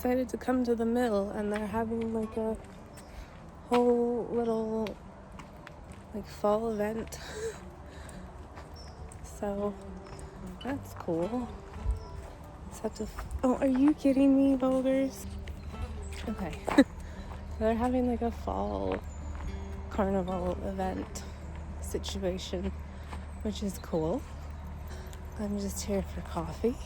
decided to come to the mill, and they're having like a whole little like fall event. So that's cool. Oh, are you kidding me, Boulders? Okay. They're having like a fall carnival event situation, which is cool. I'm just here for coffee.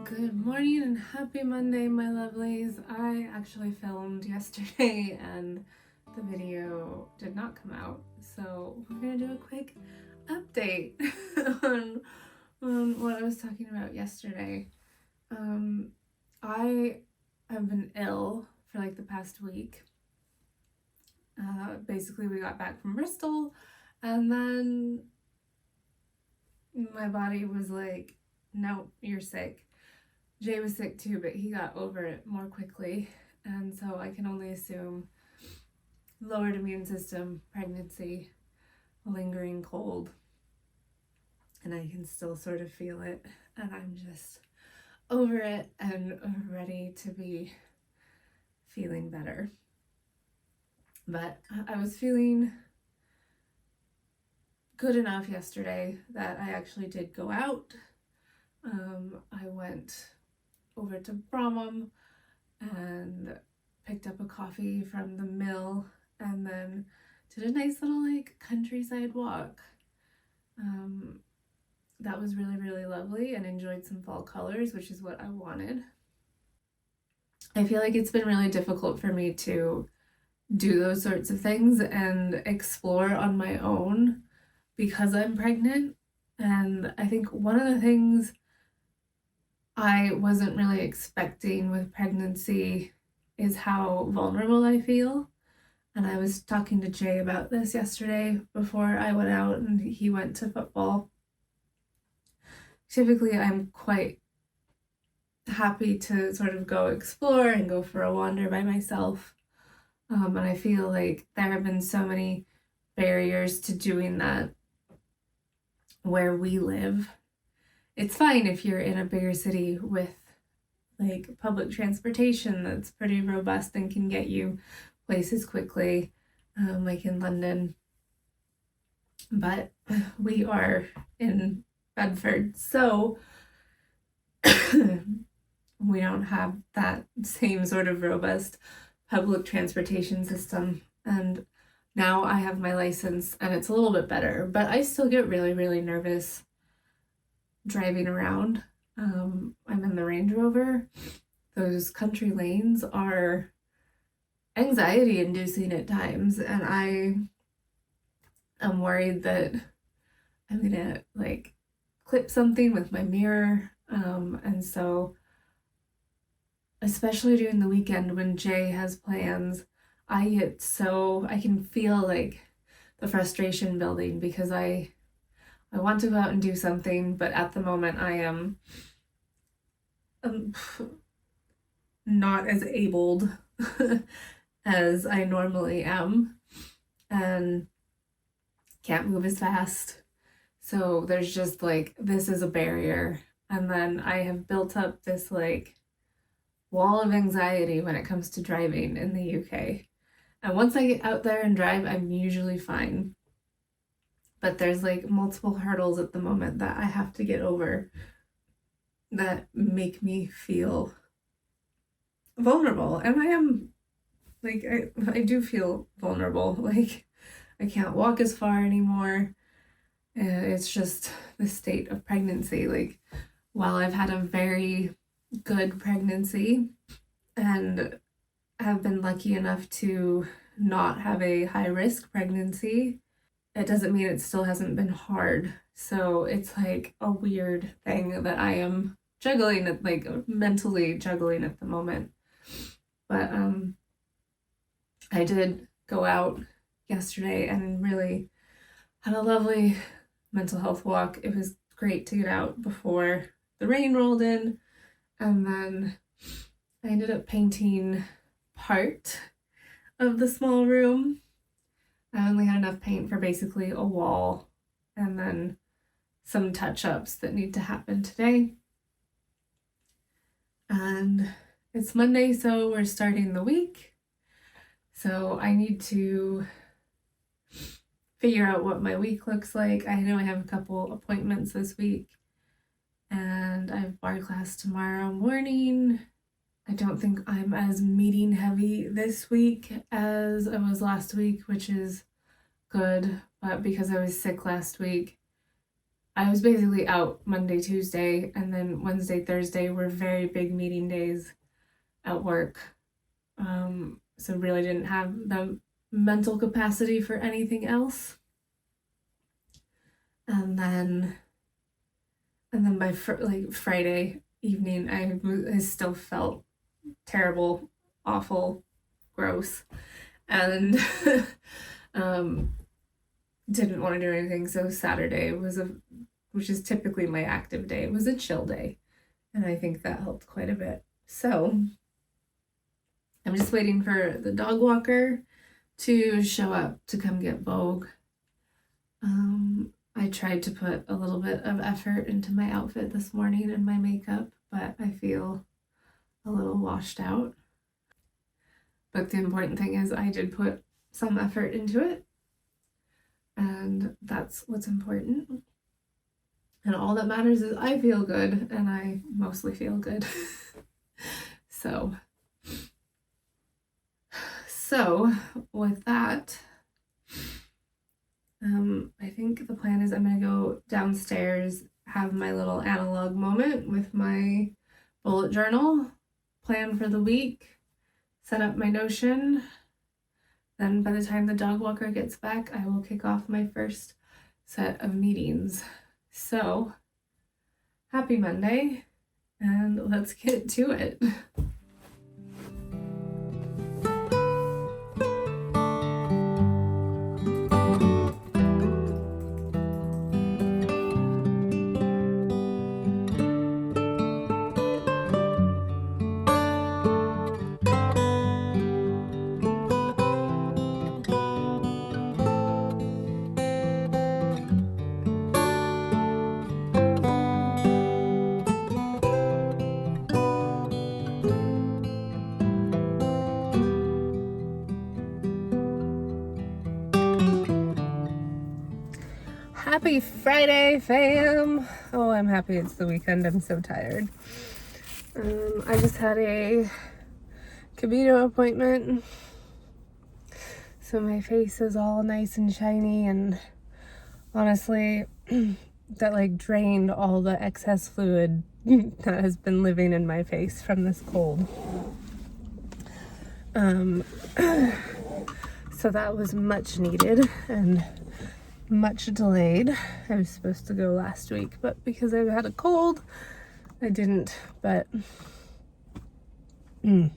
Good morning and happy Monday, my lovelies. I actually filmed yesterday and the video did not come out, so we're gonna do a quick update on what I was talking about yesterday. I have been ill for like the past week. Basically, we got back from Bristol and then my body was like, no, you're sick. Jay was sick too, but he got over it more quickly, and so I can only assume lowered immune system, pregnancy, lingering cold, and I can still sort of feel it, and I'm just over it and ready to be feeling better. But I was feeling good enough yesterday that I actually did go out. I went over to Bromham and picked up a coffee from the mill and then did a nice little like countryside walk. That was really, really lovely, and enjoyed some fall colors, which is what I wanted. I feel like it's been really difficult for me to do those sorts of things and explore on my own because I'm pregnant. And I think one of the things I wasn't really expecting with pregnancy is how vulnerable I feel. And I was talking to Jay about this yesterday before I went out and he went to football. Typically, I'm quite happy to sort of go explore and go for a wander by myself. And I feel like there have been so many barriers to doing that where we live. It's fine if you're in a bigger city with like public transportation that's pretty robust and can get you places quickly, like in London. But we are in Bedford, so we don't have that same sort of robust public transportation system. And now I have my license and it's a little bit better, but I still get really, really nervous driving around. I'm in the Range Rover. Those country lanes are anxiety inducing at times, and I am worried that I'm gonna like clip something with my mirror. And so especially during the weekend when Jay has plans, I can feel like the frustration building because I want to go out and do something, but at the moment I am not as abled as I normally am and can't move as fast. So there's just like, this is a barrier. And then I have built up this like wall of anxiety when it comes to driving in the UK. And once I get out there and drive, I'm usually fine. But there's like multiple hurdles at the moment that I have to get over that make me feel vulnerable. And I am Like, I do feel vulnerable. Like, I can't walk as far anymore. It's just the state of pregnancy. Like, while I've had a very good pregnancy and have been lucky enough to not have a high risk pregnancy, it doesn't mean it still hasn't been hard. So it's like a weird thing that I am juggling at, like mentally juggling at the moment. But I did go out yesterday and really had a lovely mental health walk. It was great to get out before the rain rolled in. And then I ended up painting part of the small room. I only had enough paint for basically a wall and then some touch-ups that need to happen today. And it's Monday, so we're starting the week. So I need to figure out what my week looks like. I know I have a couple appointments this week, and I have bar class tomorrow morning. I don't think I'm as meeting heavy this week as I was last week, which is good, but because I was sick last week, I was basically out Monday, Tuesday, and then Wednesday, Thursday were very big meeting days at work. So really didn't have the mental capacity for anything else. And then by Friday evening, I still felt terrible, awful, gross, and didn't want to do anything. So Saturday which is typically my active day, was a chill day, and I think that helped quite a bit. So I'm just waiting for the dog walker to show up to come get Vogue. I tried to put a little bit of effort into my outfit this morning and my makeup, but I feel a little washed out. But the important thing is I did put some effort into it, and that's what's important. And all that matters is I feel good, and I mostly feel good. So with that, I think the plan is I'm gonna go downstairs, have my little analog moment with my bullet journal, plan for the week, set up my Notion. Then by the time the dog walker gets back, I will kick off my first set of meetings. So happy Monday, and let's get to it. Happy Friday, fam! Oh, I'm happy it's the weekend. I'm so tired. I just had a Cabito appointment, so my face is all nice and shiny, and honestly, that like drained all the excess fluid that has been living in my face from this cold. So that was much needed and much delayed. I was supposed to go last week, but because I've had a cold, I didn't. But I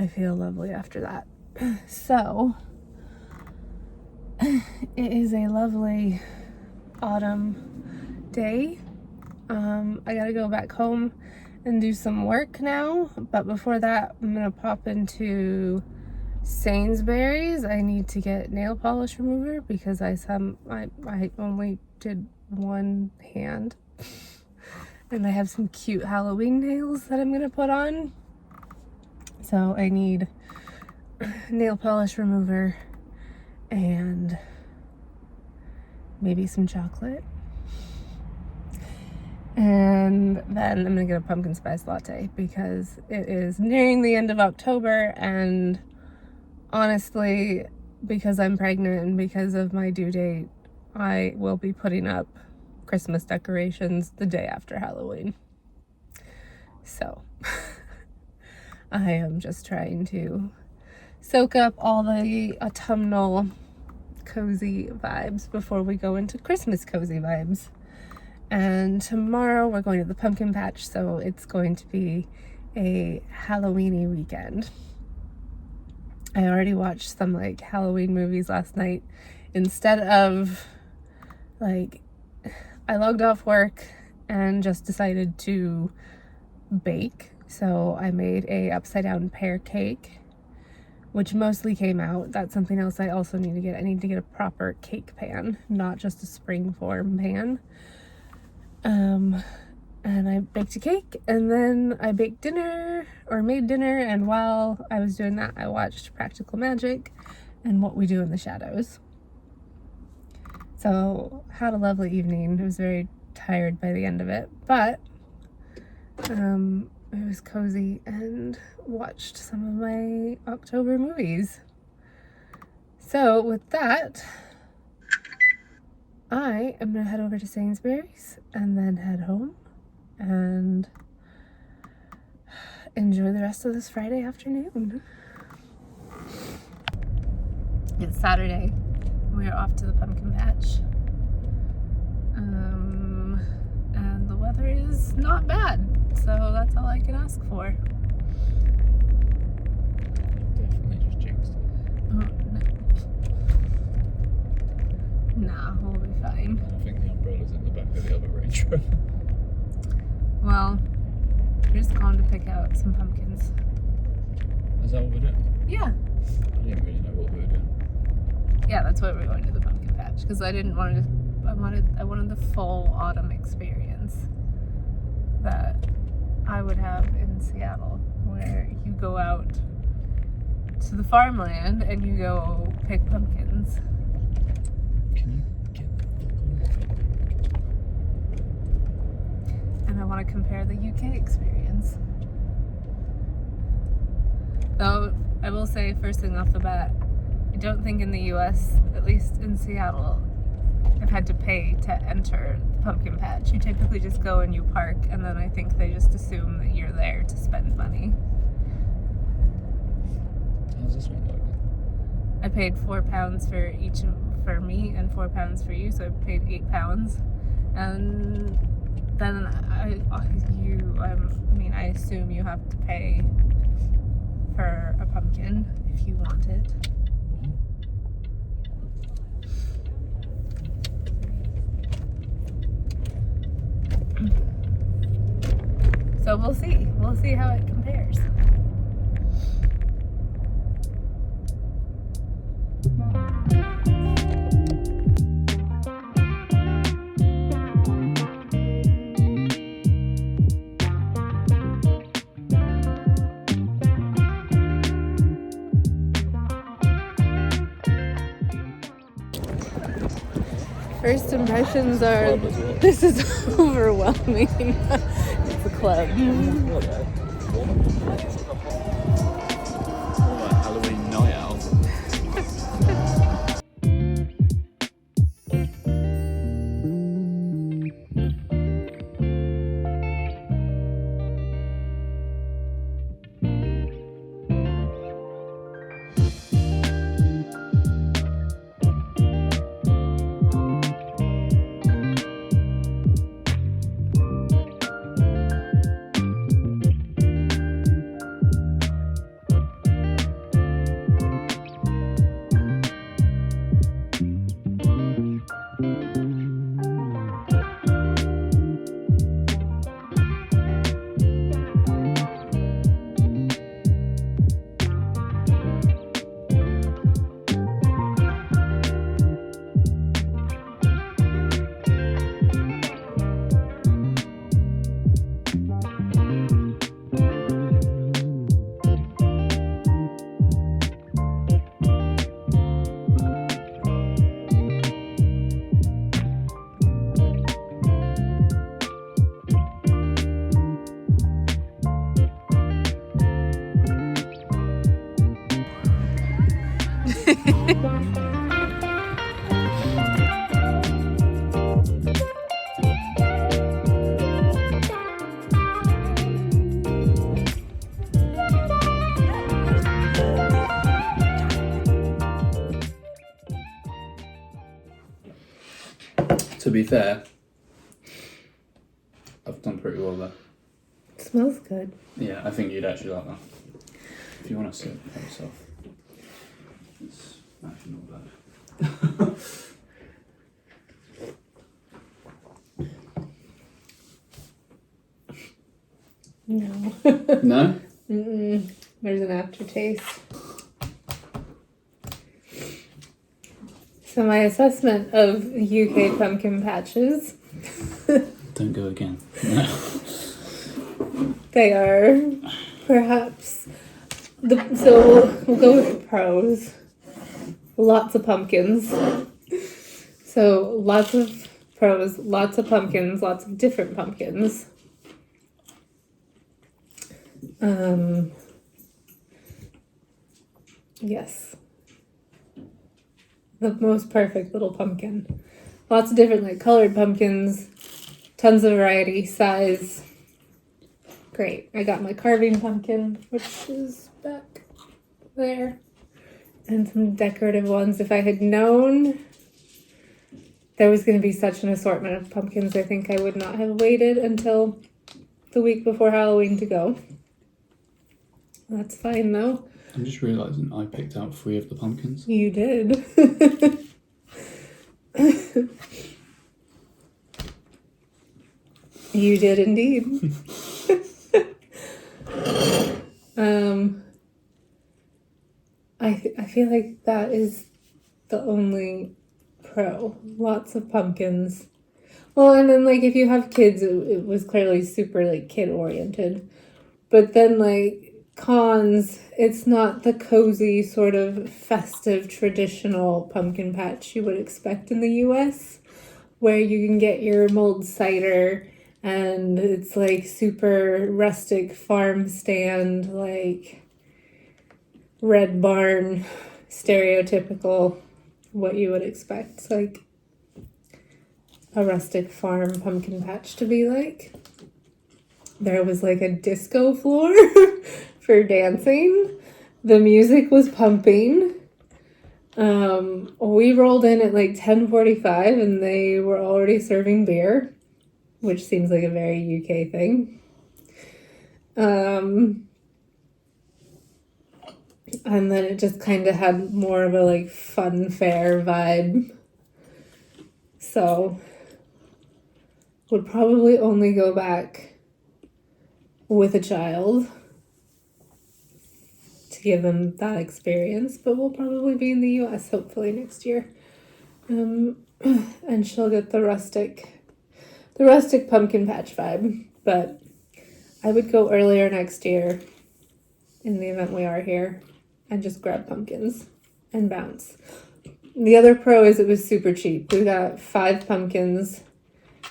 feel lovely after that. So it is a lovely autumn day. I gotta go back home and do some work now, but before that I'm gonna pop into Sainsbury's. I need to get nail polish remover because I only did one hand, and I have some cute Halloween nails that I'm gonna put on, so I need nail polish remover and maybe some chocolate, and then I'm gonna get a pumpkin spice latte because it is nearing the end of October and honestly, because I'm pregnant and because of my due date, I will be putting up Christmas decorations the day after Halloween. So I am just trying to soak up all the autumnal cozy vibes before we go into Christmas cozy vibes. And tomorrow we're going to the pumpkin patch, so it's going to be a Halloweeny weekend. I already watched some like Halloween movies last night. Instead of like, I logged off work and just decided to bake. So I made a upside down pear cake, which mostly came out. That's something else I also need to get. I need to get a proper cake pan, not just a spring form pan. And I baked a cake, and then I baked dinner, or made dinner, and while I was doing that, I watched Practical Magic and What We Do in the Shadows. So, had a lovely evening. I was very tired by the end of it, but it was cozy, and watched some of my October movies. So, with that, I am gonna head over to Sainsbury's and then head home and enjoy the rest of this Friday afternoon. It's Saturday. We're off to the pumpkin patch. And the weather is not bad, so that's all I can ask for. Definitely just jinxed it. Oh, no. Nah, we'll be fine. I think the umbrella's in the back of the other Range Rover. Well, we're just going to pick out some pumpkins. Is that what we're doing? Yeah. I didn't really know what we were doing. Yeah, that's why we're going to the pumpkin patch, because I didn't want to. I wanted the full autumn experience that I would have in Seattle, where you go out to the farmland and you go pick pumpkins. Can you get the And I want to compare the UK experience. Though I will say, first thing off the bat, I don't think in the US, at least in Seattle, I've had to pay to enter the pumpkin patch. You typically just go and you park, and then I think they just assume that you're there to spend money. How's this one working? I paid £4 for each for me and £4 for you, so I paid £8. And then I assume you have to pay for a pumpkin if you want it. So we'll see. We'll see how it compares. First impressions are, this is overwhelming. It's a club. Halloween night out. To be fair, I've done pretty well there. It smells good. Yeah, I think you'd actually like that. If you want to sit it by yourself. It's actually not bad. No. No? Mm-mm. There's an aftertaste. So my assessment of UK pumpkin patches, Don't go again. No. they are perhaps so we'll go with the pros. Lots of pumpkins. So lots of pros, lots of pumpkins, lots of different pumpkins. Yes. The most perfect little pumpkin. Lots of different like colored pumpkins, tons of variety, size. Great. I got my carving pumpkin, which is back there. And some decorative ones. If I had known there was going to be such an assortment of pumpkins, I think I would not have waited until the week before Halloween to go. That's fine though. I'm just realising I picked out 3 of the pumpkins. You did. You did indeed. I feel like that is the only pro. Lots of pumpkins. Well, and then like if you have kids, it was clearly super like kid oriented. But then like cons, it's not the cozy sort of festive traditional pumpkin patch you would expect in the US, where you can get your mulled cider and it's like super rustic farm stand, like Red Barn, stereotypical what you would expect like a rustic farm pumpkin patch to be like. There was like a disco floor for dancing. The music was pumping. We rolled in at like 10:45 and they were already serving beer, which seems like a very UK thing. And then it just kind of had more of a like fun fair vibe. So would probably only go back with a child to give them that experience, but we'll probably be in the US hopefully next year. And she'll get the rustic pumpkin patch vibe, but I would go earlier next year in the event we are here and just grab pumpkins and bounce. The other pro is it was super cheap. We got 5 pumpkins,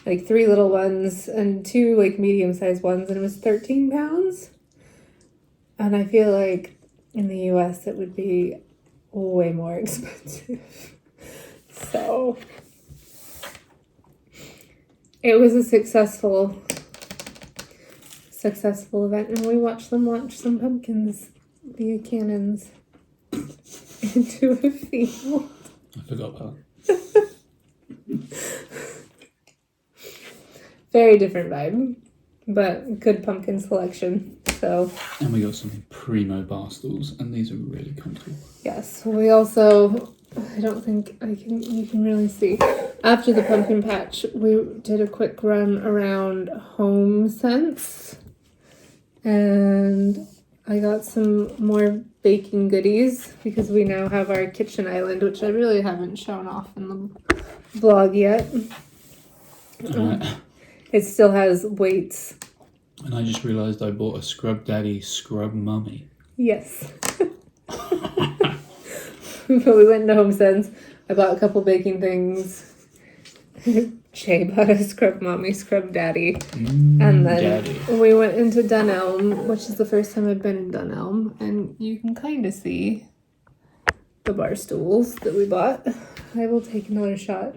like 3 little ones and 2 like medium-sized ones, and it was 13 pounds. And I feel like in the US it would be way more expensive. So it was a successful event, and we watched them launch some pumpkins via cannons into a field. I forgot that. Very different vibe, but good pumpkin selection. So, And we got some primo bar stools, and these are really comfortable. yes, we also, I don't think you can really see. After the pumpkin patch, we did a quick run around Home Sense, and I got some more baking goodies because we now have our kitchen island, which I really haven't shown off in the vlog yet. It still has weights. And I just realised I bought a Scrub Daddy Scrub Mummy. Yes. But we went into Home Sense. I bought a couple baking things. Shay bought a Scrub Mommy, Scrub Daddy. And then Daddy. we went into Dunelm, which is the first time I've been in Dunelm. And you can kind of see the bar stools that we bought. I will take another shot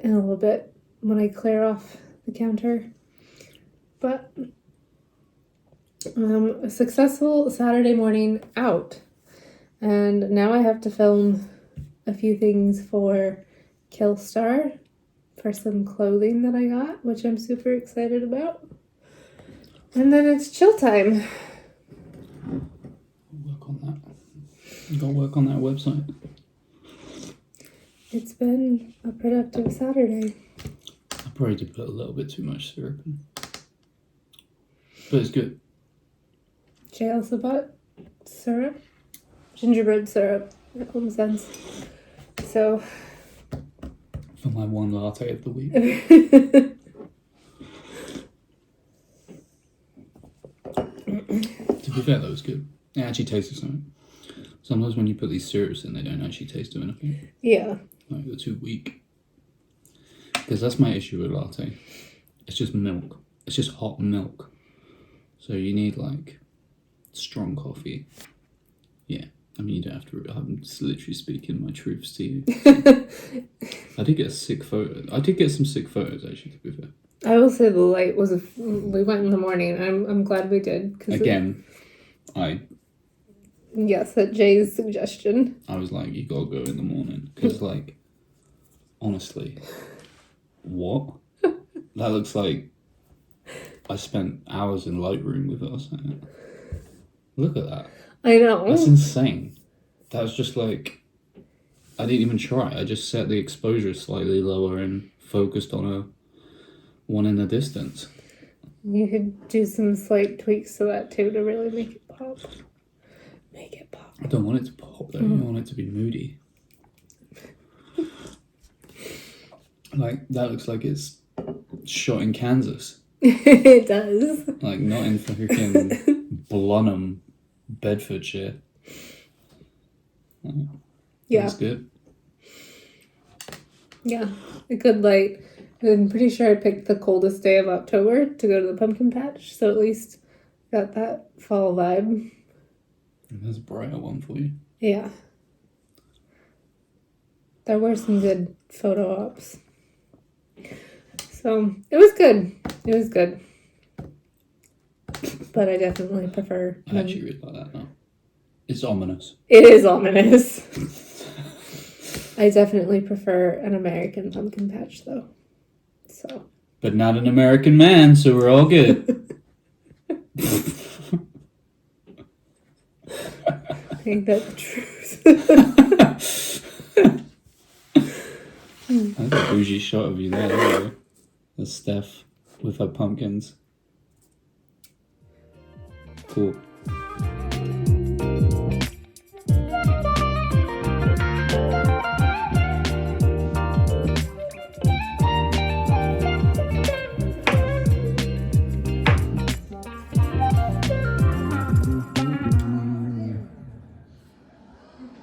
in a little bit when I clear off the counter. But a successful Saturday morning out. And now I have to film a few things for Killstar for some clothing that I got, which I'm super excited about. And then it's chill time. Work on that. You gotta work on that website. It's been a productive Saturday. I probably did put a little bit too much syrup in. But it's good. Jay also bought syrup, gingerbread syrup at Home Sense. So For my one latte of the week. To be fair, that was good. It actually tasted something. Sometimes when you put these syrups in, they don't actually taste of anything. Yeah. Like, they're too weak. Because that's my issue with latte. It's just milk. It's just hot milk. So you need, like, strong coffee. Yeah. I mean, you don't have to... I'm just literally speaking my truths to you. I did get a sick photo. I did get some sick photos, actually, to be fair. I will say the light was... we went in the morning. I'm glad we did. Again, Yes, at Jay's suggestion. I was like, you gotta go in the morning. Because, like, honestly, what? That looks like I spent hours in Lightroom with us. Look at that. I know. That's insane. That was just like, I didn't even try. I just set the exposure slightly lower and focused on a one in the distance. You could do some slight tweaks to that too to really make it pop. Make it pop. I don't want it to pop though. I want it to be moody. Like, that looks like it's shot in Kansas. It does. Like, not in freaking Blenheim, Bedfordshire. Yeah. That's good. Yeah. A good light. I'm pretty sure I picked the coldest day of October to go to the pumpkin patch, so at least got that fall vibe. And there's a brighter one for you. Yeah. There were some good photo ops. So, it was good. It was good. But I definitely prefer... I actually really like that now. It's ominous. It is ominous. I definitely prefer an American pumpkin patch, though. So. But not an American man, so we're all good. Ain't that the truth? That's a bougie shot of you there. There you go. That's Steph with her pumpkins. Cool.